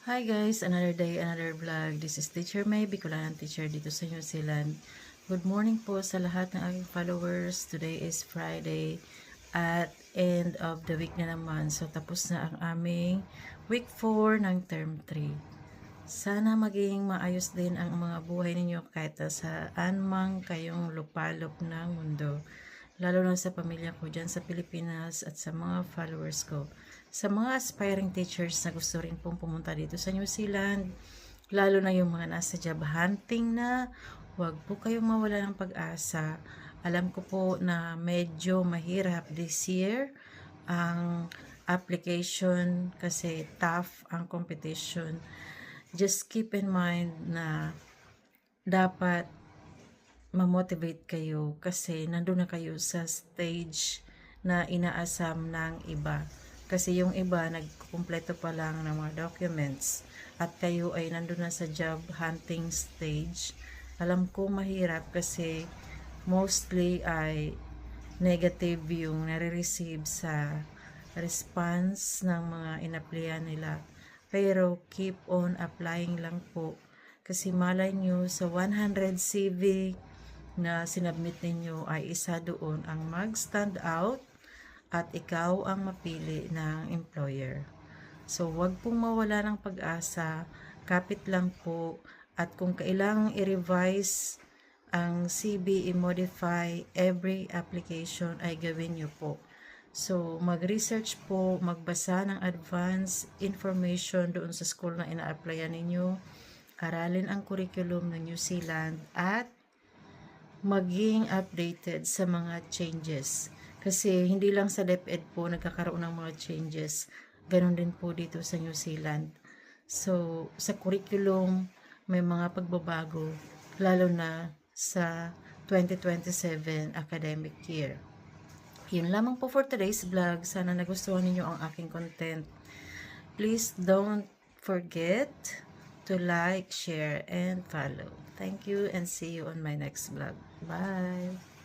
Hi guys, another day, another vlog. This is Teacher May, Bicolanang teacher dito sa New Zealand. Good morning po sa lahat ng aking followers. Today is Friday at end of the week na naman. So tapos na ang aming week 4 ng term 3. Sana maging maayos din ang mga buhay ninyo kahit saan mang kayong lupalop ng mundo. Lalo na sa pamilya ko dyan sa Pilipinas at sa mga followers ko. Sa mga aspiring teachers na gusto rin pong pumunta dito sa New Zealand, lalo na yung mga nasa job hunting na, huwag po kayong mawala ng pag-asa. Alam ko po na medyo mahirap this year ang application kasi tough ang competition. Just keep in mind na dapat ma-motivate kayo kasi nandun na kayo sa stage na inaasam ng iba. Kasi yung iba nagkukumpleto pa lang ng mga documents at kayo ay nandun na sa job hunting stage. Alam ko mahirap kasi mostly ay negative yung nare-receive sa response ng mga in-applyan nila. Pero keep on applying lang po kasi malay nyo sa 100 CV na sinabmit ninyo ay isa doon ang mag-stand out at ikaw ang mapili ng employer. So, wag pong mawala ng pag-asa, kapit lang po, at kung kailangang i-revise ang CV, i-modify every application ay gawin nyo po. So, mag-research po, magbasa ng advance information doon sa school na ina-applyan ninyo, aralin ang curriculum ng New Zealand, at maging updated sa mga changes. Kasi hindi lang sa DepEd po nagkakaroon ng mga changes. Ganon din po dito sa New Zealand. So, sa curriculum, may mga pagbabago, lalo na sa 2027 academic year. Yun lamang po for today's vlog. Sana nagustuhan ninyo ang aking content. Please don't forget to like, share, and follow. Thank you and see you on my next vlog. Bye!